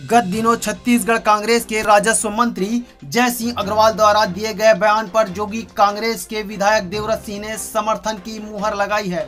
गत दिनों छत्तीसगढ़ कांग्रेस के राजस्व मंत्री जय सिंह अग्रवाल द्वारा दिए गए बयान पर जोगी कांग्रेस के विधायक देवव्रत सिंह ने समर्थन की मुहर लगाई है।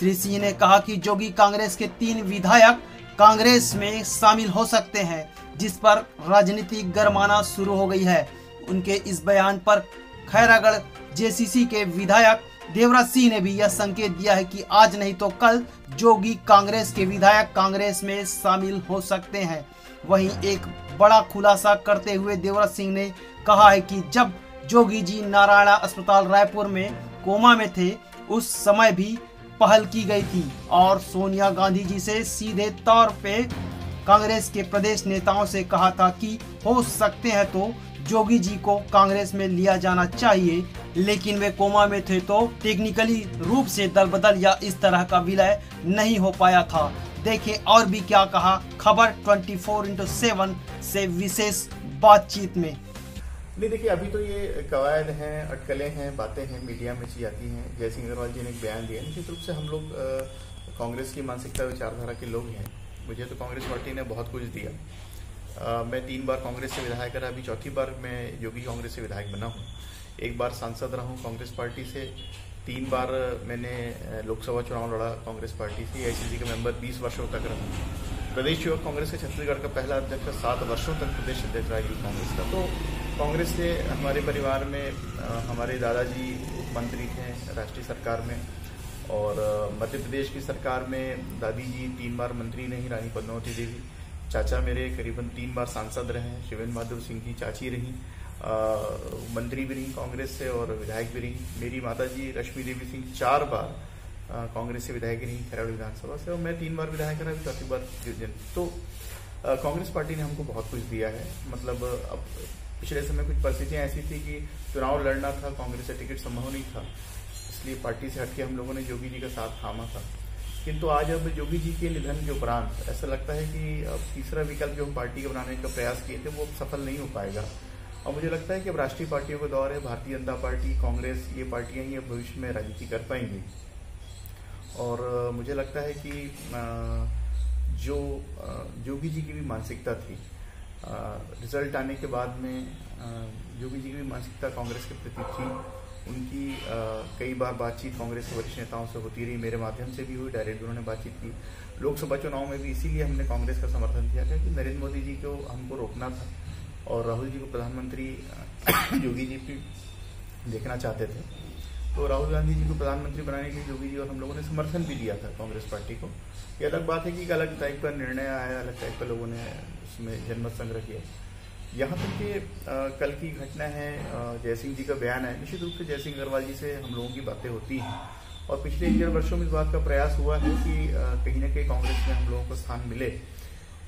श्री सिंह ने कहा कि जोगी कांग्रेस के 3 विधायक कांग्रेस में शामिल हो सकते हैं, जिस पर राजनीतिक गरमाना शुरू हो गई है। उनके इस बयान पर खैरागढ़ जेसीसी के विधायक देवव्रत सिंह ने भी यह संकेत दिया है कि आज नहीं तो कल जोगी कांग्रेस के विधायक कांग्रेस में शामिल हो सकते हैं। वहीं एक बड़ा खुलासा करते हुए देवव्रत सिंह ने कहा है कि जब जोगी जी नारायणा अस्पताल रायपुर में कोमा में थे, उस समय भी पहल की गई थी और सोनिया गांधी जी से सीधे तौर पे कांग्रेस के प्रदेश नेताओं से कहा था कि हो सकते हैं तो जोगी जी को कांग्रेस में लिया जाना चाहिए, लेकिन वे कोमा में थे तो टेक्निकली रूप से दल बदल या इस तरह का विलय नहीं हो पाया था। देखें और भी क्या कहा खबर 24/7 से विशेष बातचीत में। नहीं, देखिए, अभी तो ये कवायद हैं, अटकलें हैं, बातें हैं, मीडिया में चीज आती हैं। जय सिंह अग्रवाल जी ने एक बयान दिया। निश्चित रूप से हम लोग कांग्रेस की मानसिकता विचारधारा के लोग हैं। मुझे तो कांग्रेस पार्टी ने बहुत कुछ दिया। मैं 3 बार कांग्रेस से विधायक रहा, अभी 4थी बार मैं योगी कांग्रेस से विधायक बना हूँ। 1 बार सांसद रहा हूँ कांग्रेस पार्टी से, 3 बार मैंने लोकसभा चुनाव लड़ा कांग्रेस पार्टी से, AICC का मेंबर 20 वर्षों तक रहा। प्रदेश युवक कांग्रेस के छत्तीसगढ़ का पहला अध्यक्ष 7 वर्षों तक प्रदेश अध्यक्ष रहा युवक कांग्रेस का। तो कांग्रेस से हमारे परिवार में हमारे दादाजी मंत्री थे राष्ट्रीय सरकार में, और मध्य प्रदेश की सरकार में दादी जी 3 बार मंत्री रही, रानी पद्मावती देवी। चाचा मेरे करीबन 3 बार सांसद रहे, शिवेंद्र माधव सिंह की चाची रही, मंत्री भी रही कांग्रेस से और विधायक भी रही। मेरी माताजी रश्मि देवी सिंह 4 बार कांग्रेस से विधायक रही खैरागढ़ विधानसभा से, और मैं 3 बार विधायक रहा, 4थी बार। तो कांग्रेस पार्टी ने हमको बहुत कुछ दिया है। मतलब अब पिछले समय कुछ परिस्थितियां ऐसी थी कि चुनाव लड़ना था, कांग्रेस से टिकट संभव नहीं था, इसलिए पार्टी से हटके हम लोगों ने जोगी जी का साथ थामा था। किंतु आज अब जोगी जी के निधन के उपरांत ऐसा लगता है कि अब तीसरा विकल्प जो हम पार्टी का बनाने का प्रयास किए थे वो सफल नहीं हो पाएगा। और मुझे लगता है कि अब राष्ट्रीय पार्टियों का दौर है। भारतीय जनता पार्टी, कांग्रेस, ये पार्टियां ही अब भविष्य में राजनीति कर पाएंगी। और मुझे लगता है कि जो जोगी जी की भी मानसिकता थी, रिजल्ट आने के बाद में जोगी जी की भी मानसिकता कांग्रेस के प्रति थी। उनकी कई बार बातचीत कांग्रेस के वरिष्ठ नेताओं से होती रही, मेरे माध्यम से भी हुई, डायरेक्ट उन्होंने बातचीत की। लोकसभा चुनाव में भी इसीलिए हमने कांग्रेस का समर्थन किया था कि नरेंद्र मोदी जी को हमको रोकना था और राहुल जी को प्रधानमंत्री योगी जी भी देखना चाहते थे। तो राहुल गांधी जी को प्रधानमंत्री बनाने के लिए जोगी जी और हम लोगों ने समर्थन भी दिया था कांग्रेस पार्टी को। ये अलग बात है कि एक अलग टाइप का निर्णय आया, अलग टाइप का लोगों ने उसमें जनमत संग्रह किया। यहाँ तक कि कल की घटना है, जय सिंह जी का बयान है। निश्चित रूप से जय सिंह अग्रवाल जी से हम लोगों की बातें होती हैं और पिछले 1 डेढ़ वर्षों में इस बात का प्रयास हुआ है कि कहीं ना कहीं कांग्रेस में हम लोगों को स्थान मिले।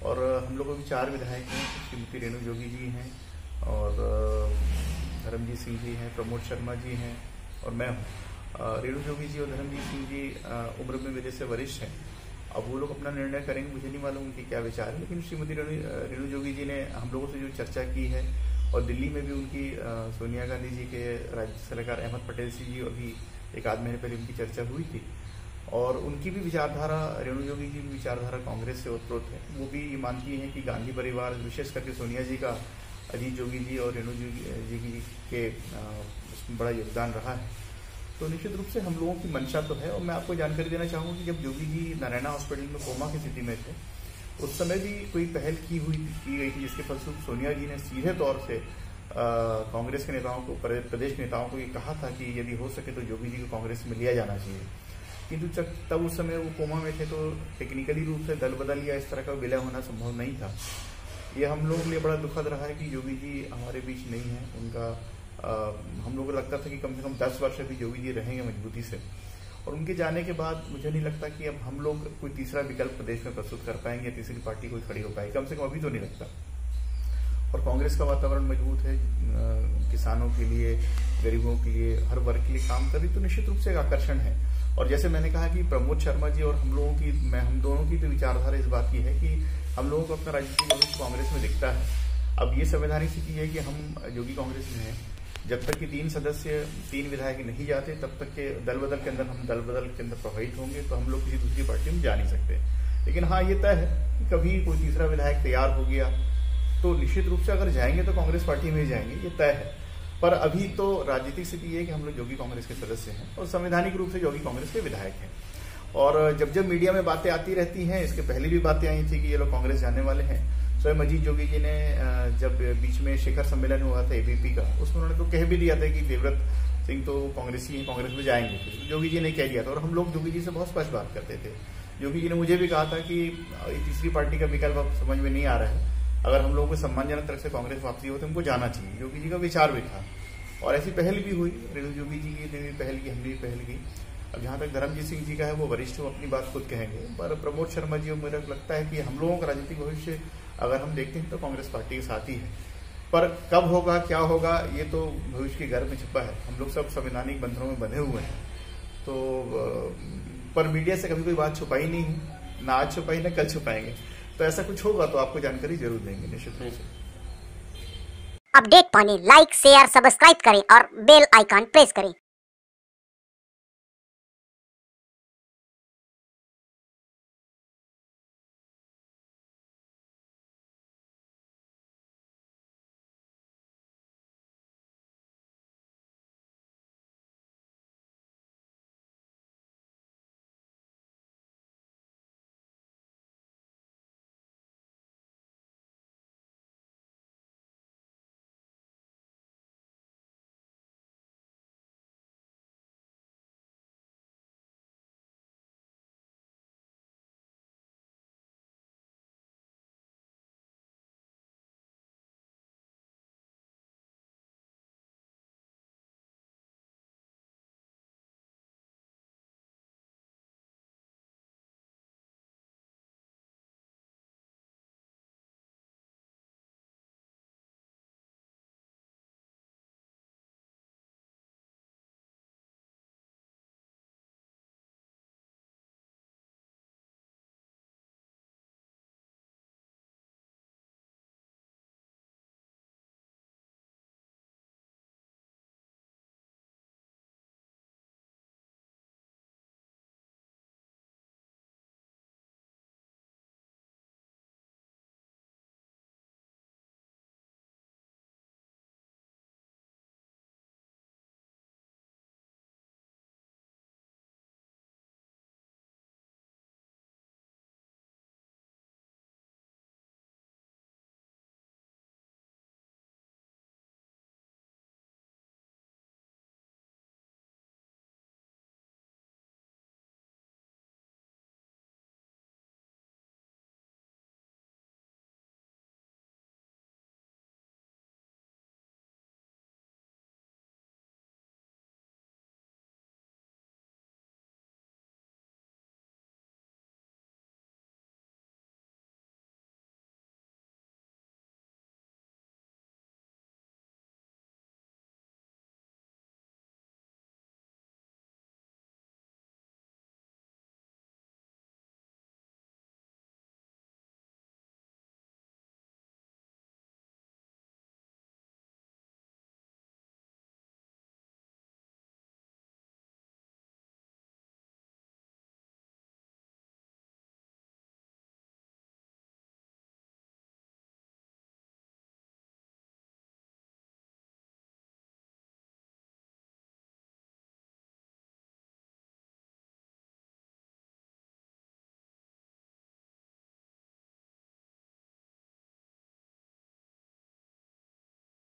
और हम लोगों के 4 विधायक हैं, श्रीमती रेणु जोगी जी हैं और धर्मजीत सिंह जी हैं, प्रमोद शर्मा जी हैं और मैं हूँ। रेणु जोगी जी और धर्मजीत सिंह जी उम्र में मेरे से वरिष्ठ हैं। अब वो लोग अपना निर्णय करेंगे, मुझे नहीं मालूम उनके क्या विचार है, लेकिन श्रीमती रेणु जोगी जी ने हम लोगों से जो चर्चा की है, और दिल्ली में भी उनकी सोनिया गांधी जी के राज्य सलाहकार अहमद पटेल सिंह जी अभी 1 आध महीने पहले उनकी चर्चा हुई थी। और उनकी भी विचारधारा, रेणु जोगी जी की विचारधारा कांग्रेस से ओतप्रोत है। वो भी ये मानती हैं कि गांधी परिवार, विशेष करके सोनिया जी का अजीत जोगी जी और रेणु जोगी जी के उसमें बड़ा योगदान रहा है। तो निश्चित रूप से हम लोगों की मंशा तो है। और मैं आपको जानकारी देना चाहूँगा कि जब जोगी जी नारायणा हॉस्पिटल में कोमा की स्थिति में थे, उस समय भी कोई पहल की गई थी, जिसके फलस्वरूप सोनिया जी ने सीधे तौर से कांग्रेस के नेताओं को, प्रदेश नेताओं को ये कहा था कि यदि हो सके तो जोगी जी को कांग्रेस में लिया जाना चाहिए। किंतु तब उस समय वो कोमा में थे, तो टेक्निकली रूप से दल बदल या इस तरह का विलय होना संभव नहीं था। ये हम लोगों के लिए बड़ा दुखद रहा है कि जोगी जी हमारे बीच नहीं है। उनका हम लोगों को लगता था कि कम से कम 10 वर्ष अभी जोगी जी रहेंगे मजबूती से, और उनके जाने के बाद मुझे नहीं लगता कि अब हम लोग कोई तीसरा विकल्प प्रदेश में प्रस्तुत कर पाएंगे, तीसरी पार्टी कोई खड़ी हो पाएगी, कम से कम अभी तो नहीं लगता। और कांग्रेस का वातावरण मजबूत है, किसानों के लिए, गरीबों के लिए, हर वर्ग के लिए काम कर रही, तो निश्चित रूप से एक आकर्षण है। और जैसे मैंने कहा कि प्रमोद शर्मा जी और हम लोगों की, हम दोनों की तो विचारधारा इस बात की है कि हम लोगों को अपना राजनीतिक भविष्य कांग्रेस में दिखता है। अब ये संवैधानिक स्थिति है कि हम योगी कांग्रेस में हैं, जब तक कि 3 विधायक नहीं जाते तब तक के दल बदल के अंदर प्रभावित होंगे, तो हम लोग किसी दूसरी पार्टी में जा नहीं सकते। लेकिन हाँ, ये तय है कभी कोई तीसरा विधायक तैयार हो गया तो निश्चित रूप से अगर जाएंगे तो कांग्रेस पार्टी में ही जाएंगे, ये तय है। पर अभी तो राजनीतिक स्थिति ये है कि हम लोग जोगी कांग्रेस के सदस्य हैं और संवैधानिक रूप से जोगी कांग्रेस के विधायक हैं। और जब जब मीडिया में बातें आती रहती हैं, इसके पहले भी बातें आई थी कि ये लोग कांग्रेस जाने वाले हैं। स्वयं अजीत जोगी जी ने जब बीच में शिखर सम्मेलन हुआ था एबीपी का, उसमें उन्होंने तो कह भी दिया था कि देवव्रत सिंह तो कांग्रेसी हैं, कांग्रेस में जाएंगे। जोगी जी ने कह दिया था और हम लोग जोगी जी से बहुत स्पष्ट बात करते थे। जोगी जी ने मुझे भी कहा था कि तीसरी पार्टी का विकल्प अब समझ में नहीं आ रहा है, अगर हम लोगों को सम्मानजनक तरह से कांग्रेस वापसी हो तो हमको जाना चाहिए। जोगी जी का विचार भी था और ऐसी पहल भी हुई। रेणु जोगी जी ने भी पहल की, हमने भी पहल की। अब जहां तक धर्मजीत सिंह जी का है, वो वरिष्ठ हो, अपनी बात खुद कहेंगे। पर प्रमोद शर्मा जी, मुझे लगता है कि हम लोगों का राजनीतिक भविष्य अगर हम देखते हैं तो कांग्रेस पार्टी के साथ ही है। पर कब होगा, क्या होगा, ये तो भविष्य के घर में छिपा है। हम लोग सब संवैधानिक बंधनों में बंधे हुए हैं। तो पर मीडिया से कभी कोई बात छुपाई नहीं है, ना आज छुपाई ना कल छुपाएंगे। तो ऐसा कुछ होगा तो आपको जानकारी जरूर देंगे निश्चित रूप से। अपडेट पाने लाइक, शेयर, सब्सक्राइब करें और बेल आइकन प्रेस करें।